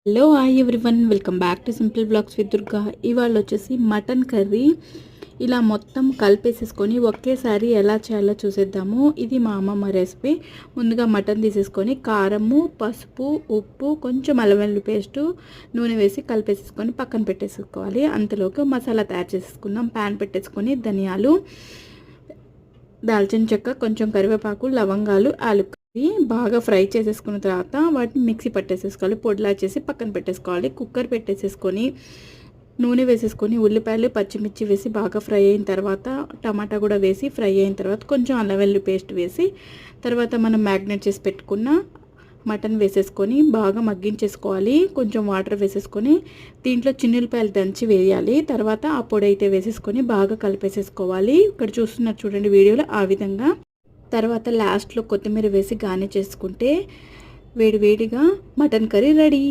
Hello hi everyone, welcome back to simple blogs with Durga. ఇవాళ వచ్చేసి mutton curry ఇలా మొత్తం కలిపేసేసుకొని ఒకేసారి ఎలా చేయాలో చూసేద్దాము. ఇది మా అమ్మమ్మ రెసిపీ. ముందుగా మటన్ తీసేసుకొని కారము, పసుపు, ఉప్పు, కొంచెం అల్లం వెల్లుల్లి పేస్టు, నూనె వేసి కలిపేసేసుకొని పక్కన పెట్టేసుకోవాలి. అంతలోకి మసాలా తయారు చేసేసుకుందాం. ప్యాన్ పెట్టేసుకొని ధనియాలు, దాల్చిన చెక్క, కొంచెం కరివేపాకు, లవంగాలు, యాలకులు బాగా ఫ్రై చేసేసుకున్న తర్వాత వాటిని మిక్సీ పట్టేసేసుకోవాలి. పొడిలా చేసి పక్కన పెట్టేసుకోవాలి. కుక్కర్ పెట్టేసేసుకొని నూనె వేసేసుకొని ఉల్లిపాయలు, పచ్చిమిర్చి వేసి బాగా ఫ్రై అయిన తర్వాత టమాటా కూడా వేసి ఫ్రై అయిన తర్వాత కొంచెం అల్లం వెల్లుల్లి పేస్ట్ వేసి తర్వాత మనం మ్యాగ్నేట్ చేసి పెట్టుకున్న మటన్ వేసేసుకొని బాగా మగ్గించేసుకోవాలి. కొంచెం వాటర్ వేసేసుకొని దీంట్లో చిన్నులపాయలు దంచి వేయాలి. తర్వాత ఆ పొడి అయితే వేసేసుకొని బాగా కలిపేసేసుకోవాలి. ఇక్కడ చూస్తున్నారు చూడండి వీడియోలో, ఆ విధంగా. తర్వాత లాస్ట్లో కొత్తిమీర వేసి గార్నిష్ చేసుకుంటే వేడివేడిగా మటన్ కర్రీ రెడీ.